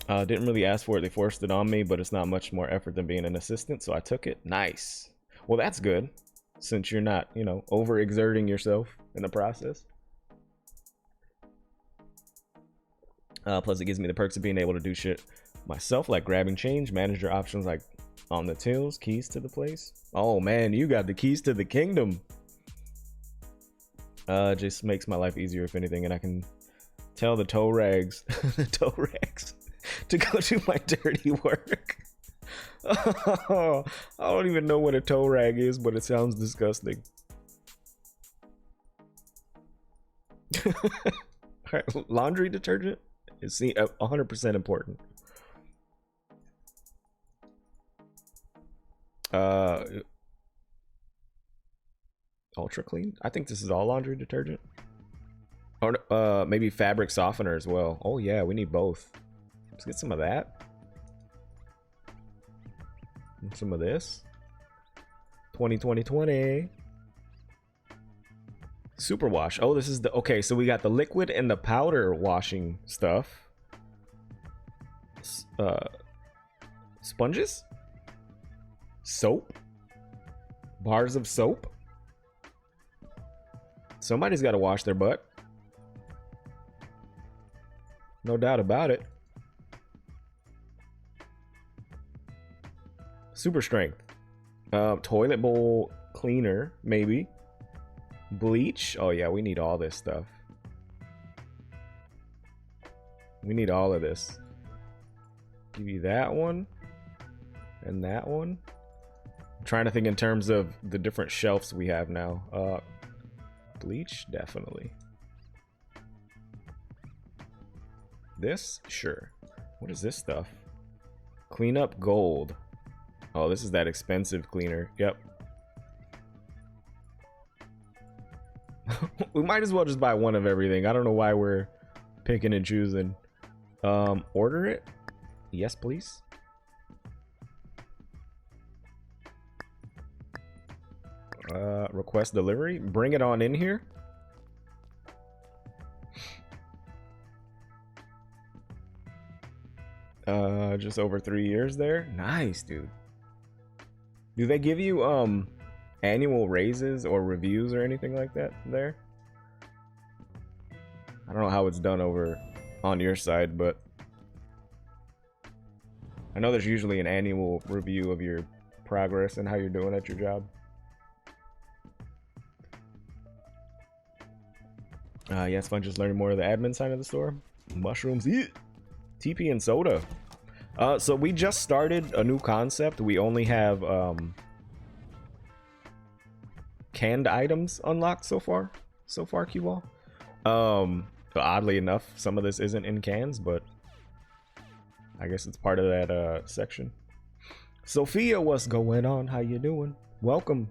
Didn't really ask for it. They forced it on me, but it's not much more effort than being an assistant, so I took it. Nice. Well, that's good, since you're not, you know, overexerting yourself in the process. Plus, it gives me the perks of being able to do shit myself, like grabbing change, manager options like on the tills, keys to the place. Oh man, you got the keys to the kingdom. Just makes my life easier, if anything, and I can tell the toe rags, the toe rags, to go do my dirty work. Oh, I don't even know what a toe rag is, but it sounds disgusting. Alright, laundry detergent is 100% important. Ultra clean. I think this is all laundry detergent. Or maybe fabric softener as well. Oh yeah, we need both. Let's get some of that. And some of this. 20. Super wash. Oh, this is the okay. So we got the liquid and the powder washing stuff. Sponges. Soap. Bars of soap. Somebody's got to wash their butt. No doubt about it. Super strength. Toilet bowl cleaner, maybe. Bleach. Oh yeah, we need all this stuff. We need all of this. Give you that one. And that one. I'm trying to think in terms of the different shelves we have now. Bleach, definitely. This? Sure. What is this stuff? Clean up gold. Oh, this is that expensive cleaner. Yep. We might as well just buy one of everything. I don't know why we're picking and choosing. Order it? Yes, please. Request delivery. Bring it on in here. Just over 3 years there. Nice, dude. Do they give you annual raises or reviews or anything like that there? I don't know how it's done over on your side, but I know there's usually an annual review of your progress and how you're doing at your job. Yeah, it's fun just learning more of the admin side of the store. Mushrooms, TP and soda. So we just started a new concept. We only have canned items unlocked so far, Q-Ball. Oddly enough, some of this isn't in cans, but I guess it's part of that section. Sophia, what's going on? How you doing? Welcome.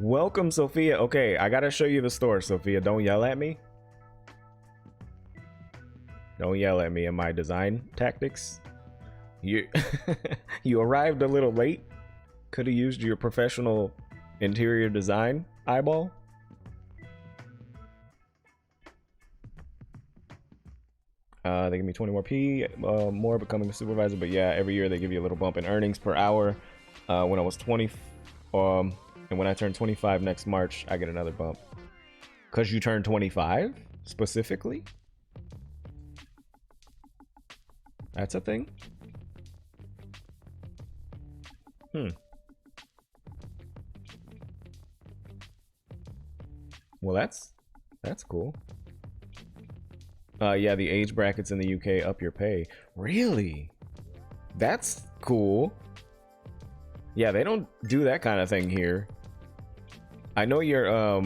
Welcome, Sophia. Okay, I gotta show you the store, Sophia. Don't yell at me. Don't yell at me in my design tactics. You you arrived a little late. Could have used your professional interior design eyeball. They give me 20 more P, more becoming a supervisor. But yeah, every year they give you a little bump in earnings per hour. When I was 20, and when I turn 25 next March, I get another bump. Cause you turn 25 specifically. That's a thing. Well, that's cool. Yeah, the age brackets in the UK up your pay. Really? That's cool. Yeah, they don't do that kind of thing here. I know your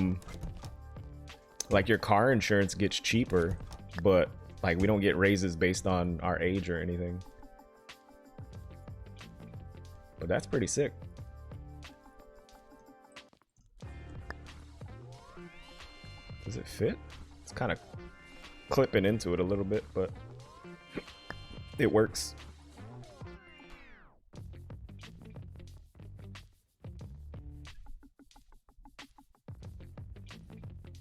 like your car insurance gets cheaper, but like we don't get raises based on our age or anything. But that's pretty sick. Does it fit? It's kind of clipping into it a little bit, but it works.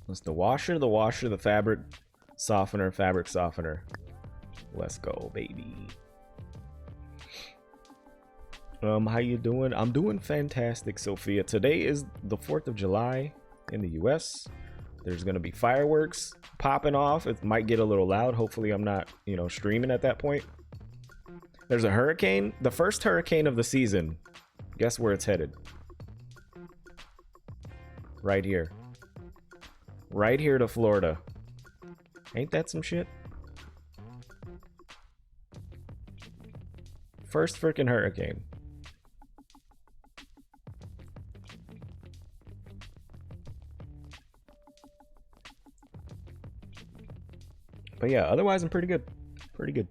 It's the washer, the fabric softener, Let's go, baby. How you doing? I'm doing fantastic, Sophia. Today is the 4th of July in the US. There's gonna be fireworks popping off. It might get a little loud. Hopefully I'm not, you know, streaming at that point. There's a hurricane, the first hurricane of the season. Guess where it's headed? Right here. Right here to Florida. Ain't that some shit? First freaking hurricane. But yeah, otherwise I'm pretty good. Pretty good.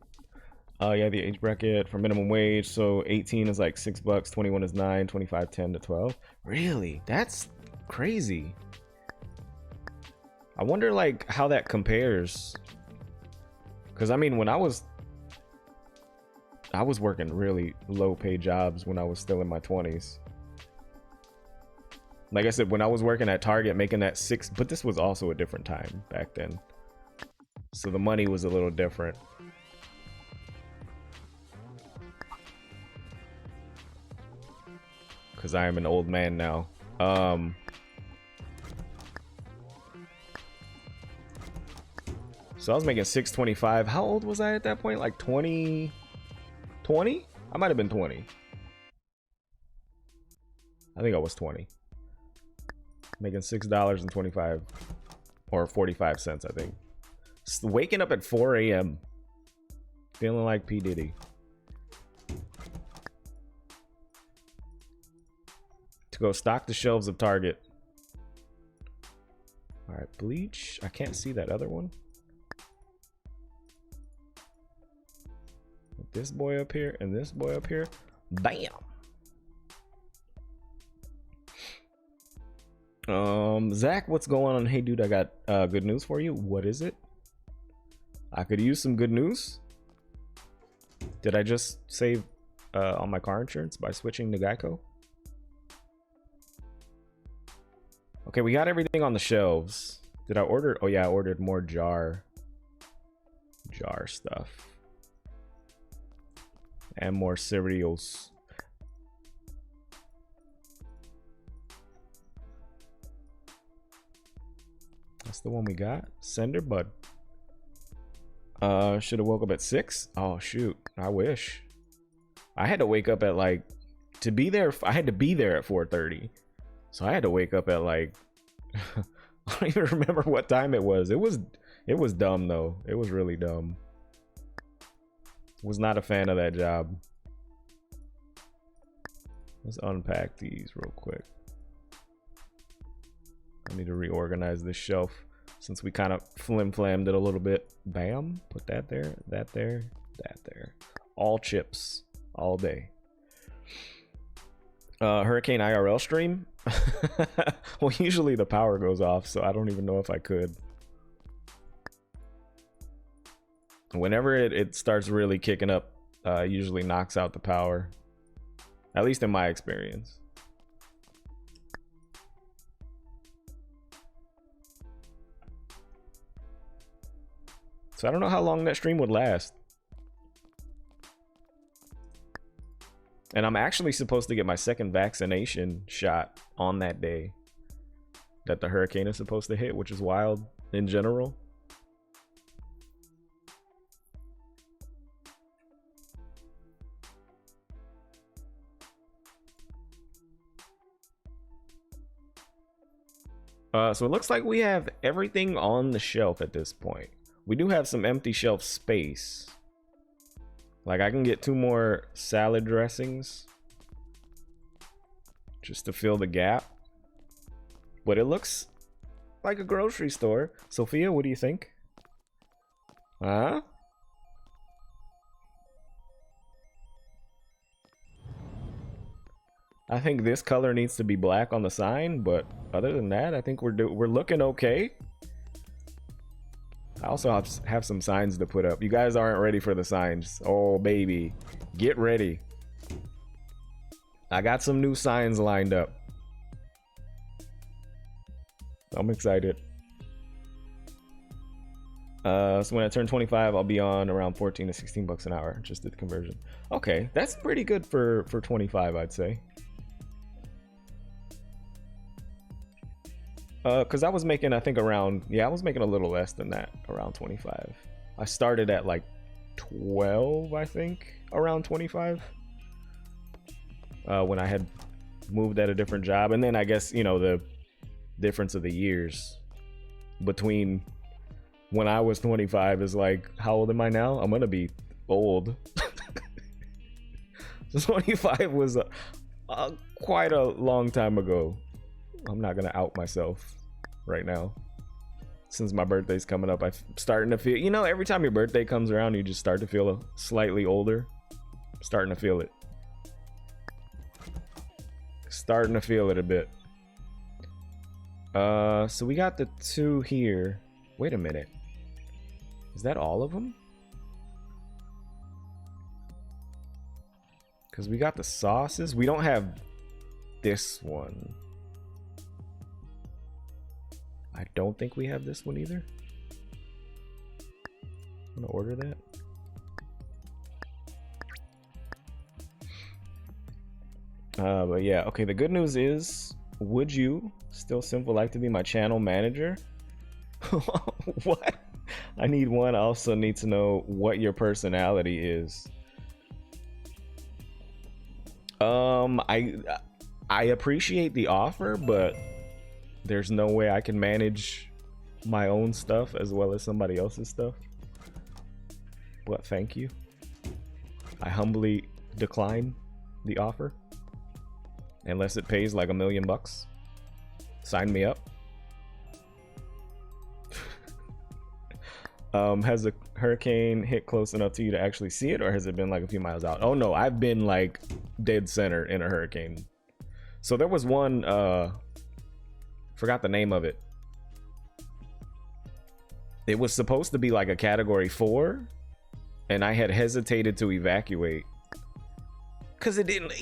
Yeah, the age bracket for minimum wage. So 18 is like $6, 21 is 9, 25, 10 to 12. Really? That's crazy. I wonder like how that compares. Cause I mean, when I was working really low paid jobs when I was still in my 20s. Like I said, when I was working at Target making that but this was also a different time back then. So the money was a little different. Because I am an old man now. So I was making $6.25. How old was I at that point? Like 20? 20? I might have been 20. I think I was 20. Making $6.25 or 45 cents, I think. Waking up at 4 a.m. Feeling like P. Diddy. To go stock the shelves of Target. All right, bleach. I can't see that other one. This boy up here and this boy up here. Bam. Zach, what's going on? Hey, dude, I got good news for you. What is it? I could use some good news. Did I just save on my car insurance by switching to Geico? Okay, we got everything on the shelves. Did I order? Oh yeah, I ordered more jar stuff. And more cereals. That's the one we got. Sender bud. Should have woke up at 6. Oh shoot, I wish. I had to wake up at like to be there. I had to be there at 4:30, so I had to wake up at like I don't even remember what time it was. It was dumb though. It was really dumb. Was not a fan of that job. Let's unpack these real quick. I need to reorganize this shelf since we kind of flim-flammed it a little bit. Bam, put that there, that there, that there. All chips, all day. Hurricane IRL stream? Well, usually the power goes off, so I don't even know if I could. Whenever it starts really kicking up, usually knocks out the power. At least in my experience. So I don't know how long that stream would last. And I'm actually supposed to get my second vaccination shot on that day that the hurricane is supposed to hit, which is wild in general. So it looks like we have everything on the shelf at this point. We do have some empty shelf space. Like I can get 2 more salad dressings just to fill the gap. But it looks like a grocery store. Sophia, what do you think? Huh? I think this color needs to be black on the sign, but other than that, I think we're looking okay. I also have some signs to put up. You guys aren't ready for the signs. Oh baby, get ready. I got some new signs lined up. I'm excited. So when I turn 25, I'll be on around 14 to 16 bucks an hour. Just did the conversion. Okay, that's pretty good for 25, I'd say. Because I was making, I think around, yeah, I was making a little less than that, around 25. I started at like 12, I think, around 25. When I had moved at a different job. And then I guess, you know, the difference of the years between when I was 25 is like, how old am I now? I'm gonna be old. So 25 was quite a long time ago. I'm not gonna out myself right now. Since my birthday's coming up, I'm starting to feel, you know, every time your birthday comes around, you just start to feel slightly older. I'm starting to feel it. Starting to feel it a bit. So we got the 2 here. Wait a minute. Is that all of them? Because we got the sauces. We don't have this one. I don't think we have this one either. I'm gonna order that. But yeah, okay, the good news is, would you still Simple like to be my channel manager? What? I need one. I also need to know what your personality is. I appreciate the offer, but there's no way I can manage my own stuff as well as somebody else's stuff. But thank you. I humbly decline the offer. Unless it pays like $1 million bucks. Sign me up. Has a hurricane hit close enough to you to actually see it, or has it been like a few miles out? Oh no, I've been like dead center in a hurricane. So there was one, forgot the name of it. It was supposed to be like a category 4, and I had hesitated to evacuate because it didn't.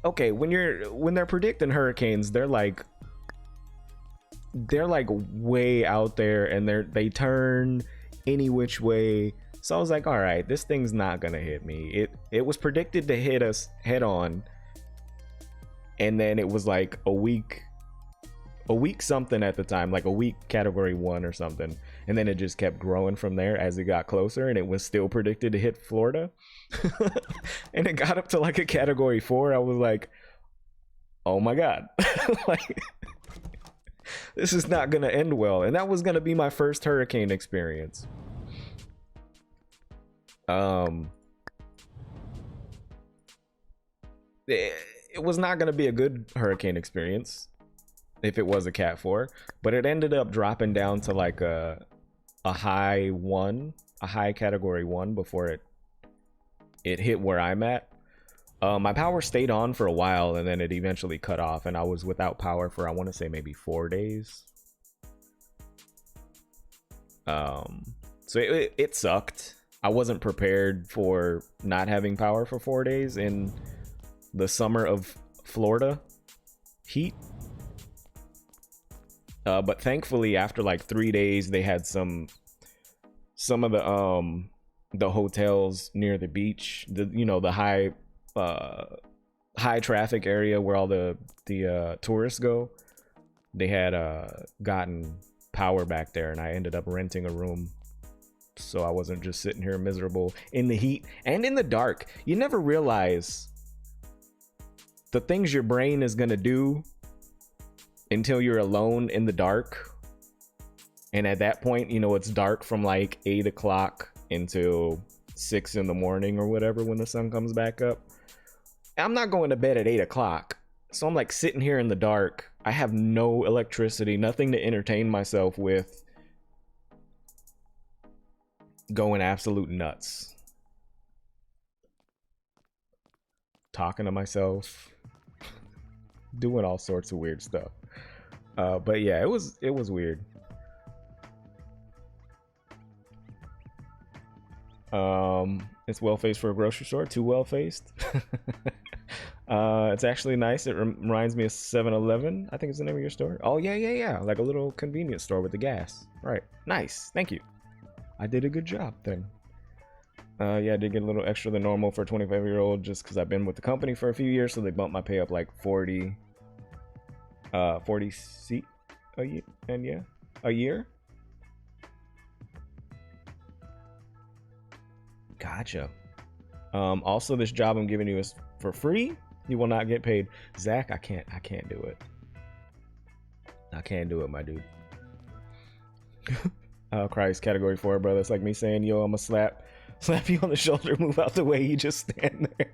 Okay, when they're predicting hurricanes, they're like way out there, and they turn any which way. So I was like, all right, this thing's not gonna hit me. It was predicted to hit us head on, and then it was like a week something at the time, like a week category 1 or something, and then it just kept growing from there as it got closer, and it was still predicted to hit Florida. And it got up to like a category 4. I was like, oh my god. Like, this is not gonna end well. And that was gonna be my first hurricane experience. It was not gonna be a good hurricane experience if it was a cat 4, but it ended up dropping down to like a high 1, a high category 1 before it hit where I'm at. My power stayed on for a while, and then it eventually cut off, and I was without power for, I want to say, maybe 4 days. So it sucked. I wasn't prepared for not having power for 4 days in the summer of Florida heat. But thankfully, after like 3 days, they had some of the hotels near the beach, the high traffic area where all the tourists go. They had gotten power back there, and I ended up renting a room, so I wasn't just sitting here miserable in the heat and in the dark. You never realize the things your brain is gonna do until you're alone in the dark. And at that point, it's dark from like 8 o'clock until 6 in the morning or whatever, when the sun comes back up. I'm not going to bed at 8 o'clock. So I'm like sitting here in the dark. I have no electricity, nothing to entertain myself with. Going absolute nuts. Talking to myself. Doing all sorts of weird stuff. But yeah, it was weird. It's well-faced for a grocery store. Too well-faced. It's actually nice. It reminds me of 7-Eleven. I think it's the name of your store. Oh yeah, like a little convenience store with the gas. Right. Nice. Thank you. I did a good job then. Yeah, I did get a little extra than normal for a 25-year-old just because I've been with the company for a few years, so they bumped my pay up like 40 C a year, and yeah, a year. Gotcha. Also, this job I'm giving you is for free. You will not get paid. Zach, I can't do it. I can't do it, my dude. Oh Christ, category 4, brother. It's like me saying, yo, I'ma slap you on the shoulder, move out the way, you just stand there.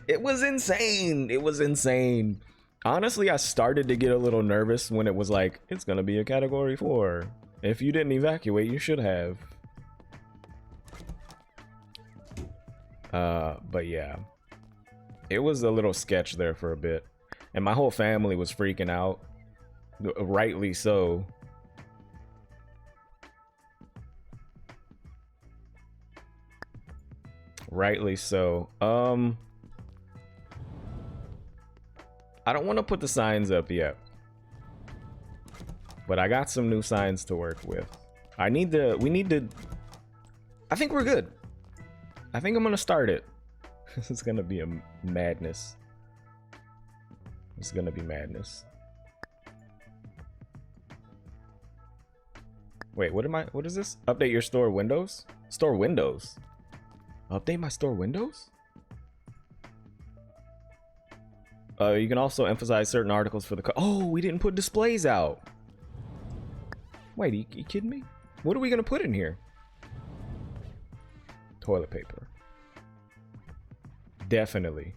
It was insane. It was insane. Honestly, I started to get a little nervous when it was like, it's gonna be a category 4. If you didn't evacuate, you should have. But yeah, it was a little sketch there for a bit, and my whole family was freaking out, rightly so. Rightly so. I don't want to put the signs up yet, but I got some new signs to work with. We need to, I think we're good. I think I'm gonna start it. This is gonna be a madness. It's gonna be madness. Wait, what is this? Update your store windows? Store windows? Update my store windows? You can also emphasize certain articles for the oh, we didn't put displays out. Wait, are you kidding me? What are we gonna put in here? Toilet paper. Definitely.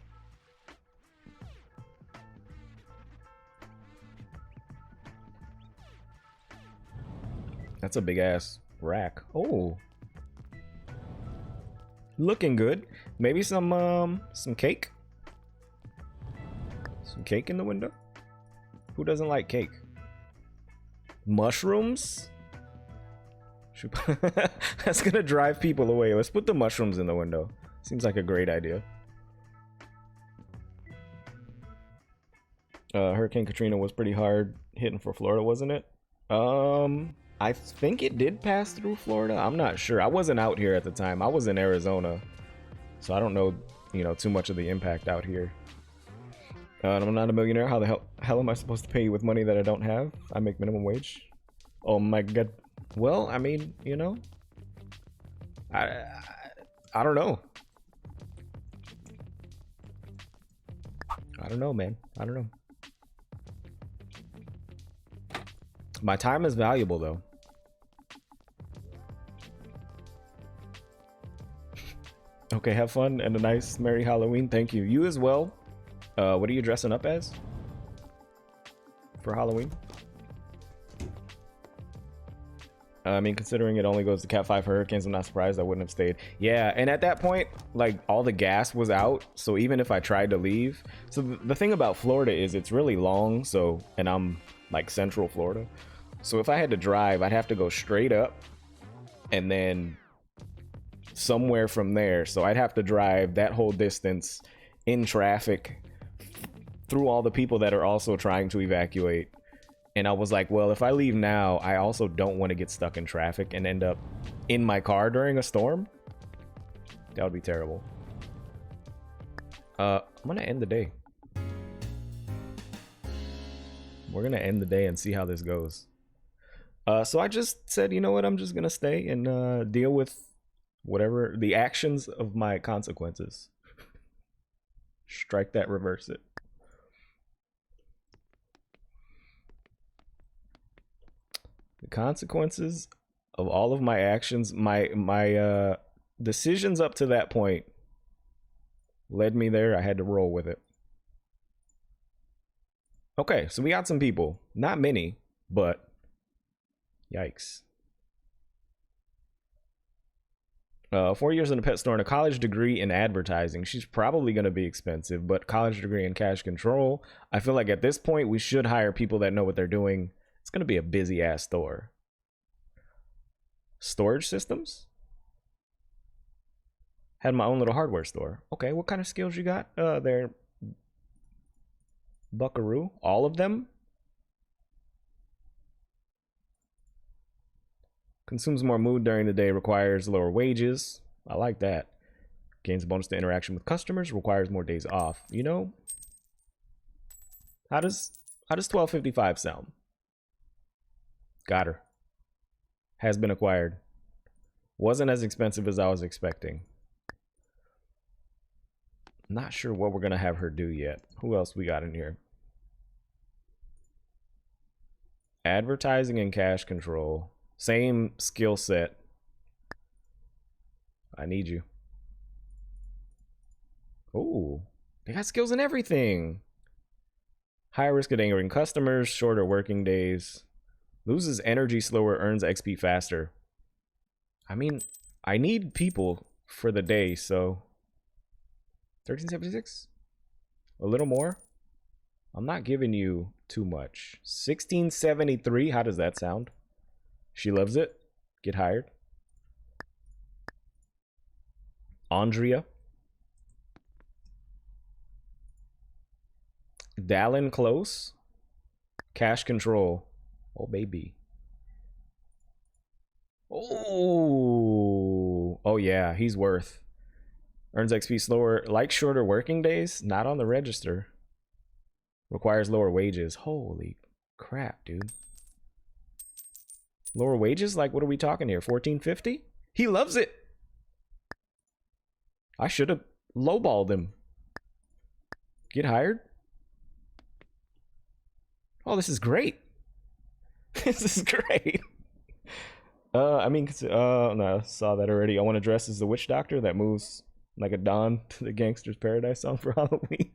That's a big ass rack. Oh. Looking good. Maybe some cake. Some cake in the window. Who doesn't like cake? Mushrooms? That's gonna drive people away. Let's put the mushrooms in the window. Seems like a great idea. Hurricane Katrina was pretty hard hitting for Florida, wasn't it? I think it did pass through Florida. I'm not sure. I wasn't out here at the time. I was in Arizona, so I don't know, too much of the impact out here. I'm not a millionaire. How the hell am I supposed to pay you with money that I don't have? I make minimum wage. Oh my god. Well, I mean, I don't know. I don't know, man. I don't know. My time is valuable, though. Okay, have fun and a nice Merry Halloween. Thank you. You as well. What are you dressing up as for Halloween? I mean, considering it only goes to Cat 5 for hurricanes, I'm not surprised I wouldn't have stayed. Yeah, and at that point, like, all the gas was out, so even if I tried to leave... So the thing about Florida is it's really long, so... And I'm, like, central Florida. So if I had to drive, I'd have to go straight up, and then somewhere from there. So I'd have to drive that whole distance in traffic through all the people that are also trying to evacuate. And I was like, well, if I leave now, I also don't want to get stuck in traffic and end up in my car during a storm. That would be terrible. I'm gonna end the day. We're gonna end the day and see how this goes. So I just said, you know what, I'm just gonna stay and deal with whatever the actions of my consequences. Strike that, reverse it. The consequences of all of my actions, my decisions up to that point led me there. I had to roll with it. Okay, so we got some people. Not many, but yikes. 4 years in a pet store and a college degree in advertising. She's probably going to be expensive, but college degree in cash control. I feel like at this point we should hire people that know what they're doing. It's going to be a busy ass store. Storage systems? Had my own little hardware store. Okay, what kind of skills you got there? Buckaroo? All of them? Consumes more mood during the day, requires lower wages. I like that. Gains a bonus to interaction with customers, requires more days off. You know, how does 1255 sound? Got her. Has been acquired. Wasn't as expensive as I was expecting. Not sure what we're gonna have her do yet. Who else we got in here? Advertising and cash control. Same skill set. I need you. Oh, they got skills in everything. Higher risk of angering customers, shorter working days. Loses energy slower, earns XP faster. I mean, I need people for the day, so 1376? A little more? I'm not giving you too much. 1673, how does that sound? She loves it. Get hired. Andrea. Dallin Close. Cash control. Oh, baby. Oh, yeah, he's worth. Earns XP slower. Like shorter working days. Not on the register. Requires lower wages. Holy crap, dude. Lower wages? Like, what are we talking here? 1450? He loves it. I should have lowballed him. Get hired? Oh, this is great. This is great. I mean, no, I saw that already. I want to dress as the witch doctor that moves like a Dawn to the Gangster's Paradise song for Halloween.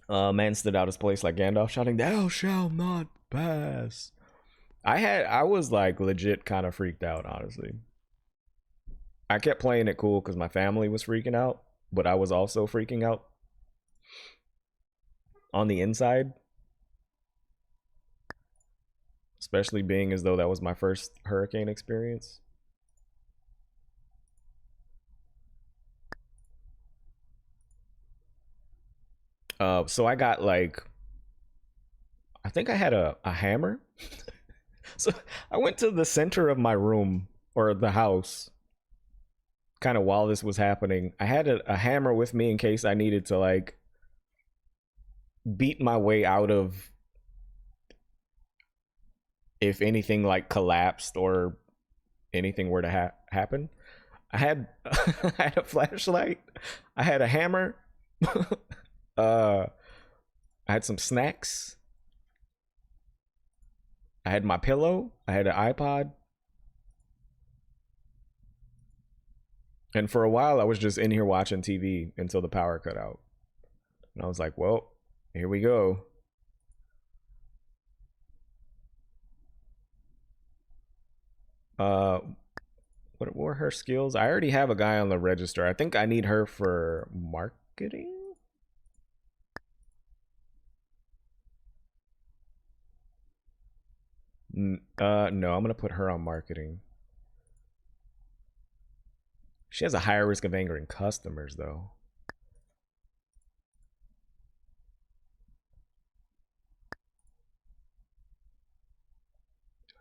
Man stood out his place like Gandalf shouting, "Thou shalt not pass." I was like legit kind of freaked out, honestly. I kept playing it cool because my family was freaking out, but I was also freaking out on the inside. Especially being as though that was my first hurricane experience. So I got like, I think I had a hammer. So I went to the center of my room or the house kind of while this was happening. I had a hammer with me in case I needed to like beat my way out of if anything like collapsed or anything were to happen. I had I had a flashlight. I had a hammer. I had some snacks. I had my pillow. I had an iPod. And for a while, I was just in here watching TV until the power cut out. And I was like, well, here we go. What were her skills? I already have a guy on the register. I think I need her for marketing. No, I'm gonna put her on marketing. She has a higher risk of angering customers, though.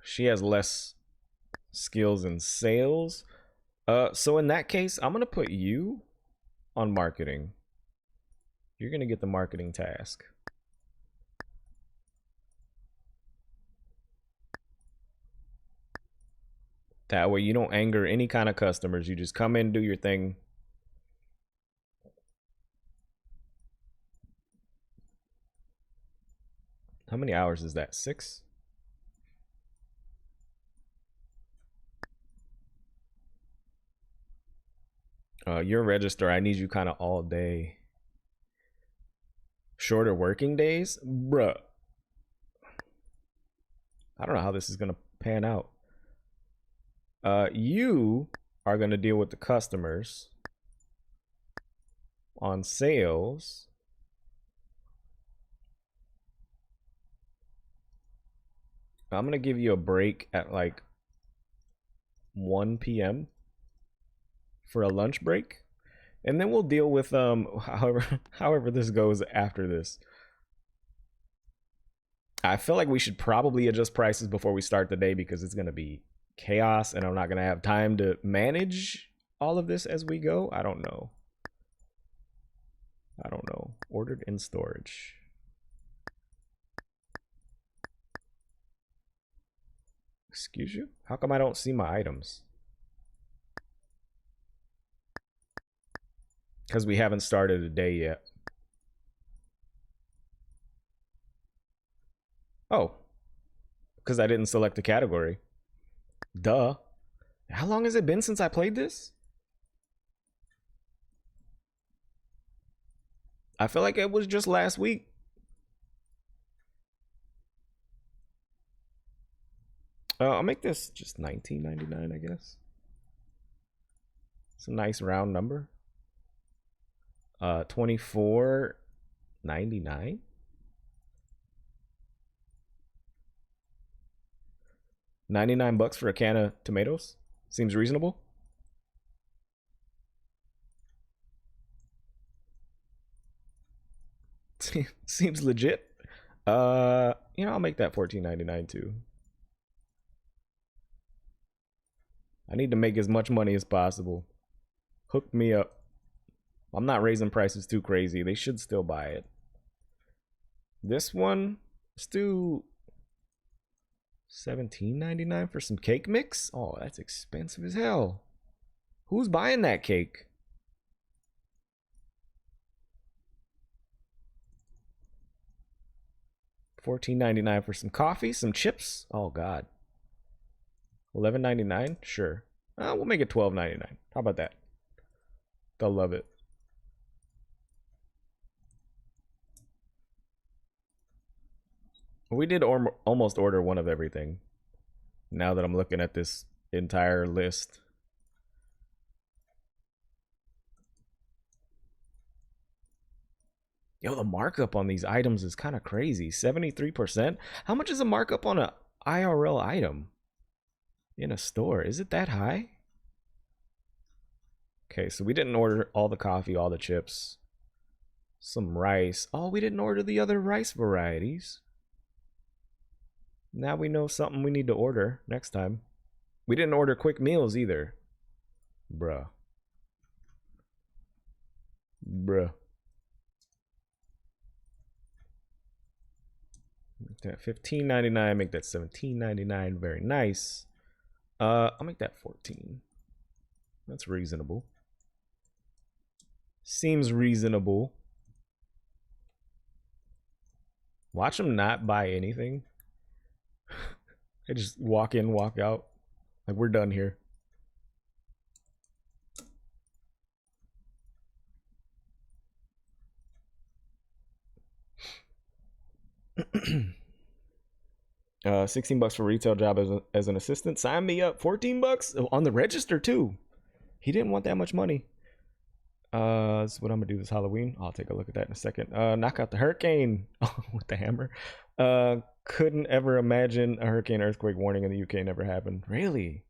She has less skills in sales. So in that case, I'm gonna put you on marketing. You're gonna get the marketing task. That way you don't anger any kind of customers. You just come in, do your thing. How many hours is that? 6? Your register, I need you kind of all day. Shorter working days? Bruh. I don't know how this is gonna pan out. You are gonna deal with the customers. On sales, I'm gonna give you a break at like 1 p.m. for a lunch break, and then we'll deal with however this goes after this. I feel like we should probably adjust prices before we start the day because it's going to be chaos and I'm not going to have time to manage all of this as we go. I don't know. Ordered in storage. Excuse you? How come I don't see my items? Because we haven't started a day yet. Oh. Because I didn't select a category. Duh. How long has it been since I played this? I feel like it was just last week. I'll make this just $19.99, I guess. It's a nice round number. $24.99. $99 for a can of tomatoes. Seems reasonable. Seems legit. I'll make that $14.99 too. I need to make as much money as possible. Hook me up. I'm not raising prices too crazy. They should still buy it. This one, let's do $17.99 for some cake mix. Oh, that's expensive as hell. Who's buying that cake? $14.99 for some coffee, some chips. Oh God. $11.99. Sure. We'll make it $12.99. How about that? They'll love it. We did almost order one of everything. Now that I'm looking at this entire list. Yo, the markup on these items is kind of crazy. 73%. How much is a markup on a IRL item in a store? Is it that high? Okay, so we didn't order all the coffee, all the chips, some rice. Oh, we didn't order the other rice varieties. Now we know something we need to order next time. We didn't order quick meals either. Bruh. Make that $15.99, make that $17.99. Very nice. I'll make that $14. That's reasonable. Seems reasonable. Watch them not buy anything. They just walk in, walk out. Like, we're done here. $16 for retail job as an assistant. Sign me up. $14 on the register too. He didn't want that much money. That's what I'm gonna do this Halloween. I'll take a look at that in a second. Knock out the hurricane with the hammer. Couldn't ever imagine a hurricane earthquake warning in the UK never happened. Really?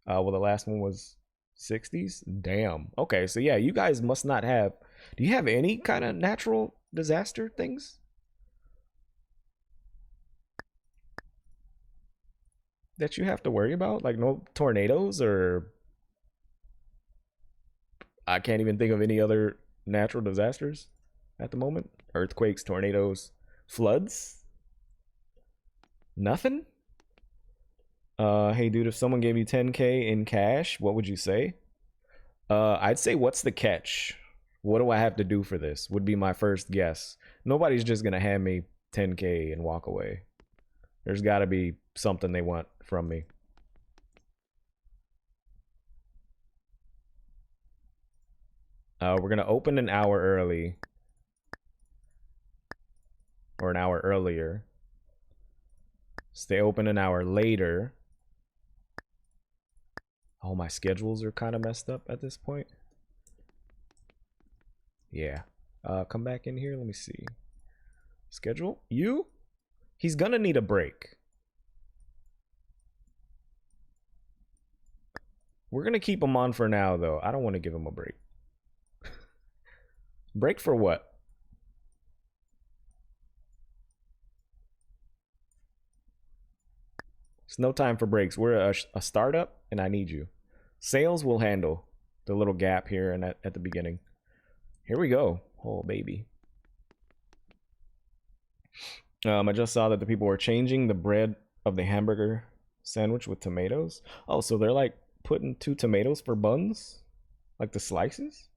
Well, the last one was 60s. Damn. Okay, so yeah, you guys must not have. Do you have any kind of natural disaster things that you have to worry about? Like no tornadoes, or I can't even think of any other natural disasters at the moment. Earthquakes, tornadoes, floods. Nothing? Hey dude, if someone gave you 10K in cash, what would you say? I'd say, what's the catch? What do I have to do for this? Would be my first guess. Nobody's just gonna hand me 10K and walk away. There's gotta be something they want from me. We're gonna open an hour early. Or an hour earlier. Stay open an hour later. Oh, my schedules are kind of messed up at this point. Yeah. Come back in here. Let me see. Schedule? You? He's gonna need a break. We're gonna keep him on for now, though. I don't want to give him a break. Break for what? It's no time for breaks. We're a startup, and I need you. Sales will handle the little gap here and at the beginning. Here we go. Oh, baby. I just saw that the people were changing the bread of the hamburger sandwich with tomatoes. Oh, so they're like putting 2 tomatoes for buns? Like the slices?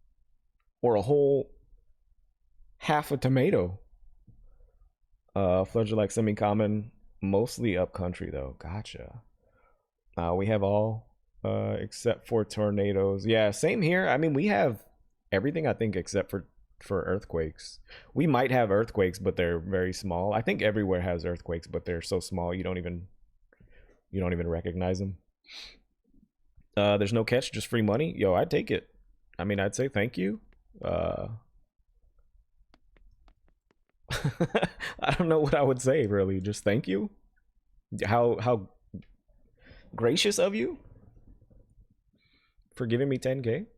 Or a whole half a tomato? Floods are like semi-common, mostly upcountry though. Gotcha. We have all except for tornadoes. Yeah, same here. I mean, we have everything I think except for earthquakes. We might have earthquakes, but they're very small. I think everywhere has earthquakes, but they're so small you don't even recognize them. There's no catch, just free money. Yo, I'd take it. I mean, I'd say thank you. I don't know what I would say really. Just thank you. How gracious of you for giving me 10K.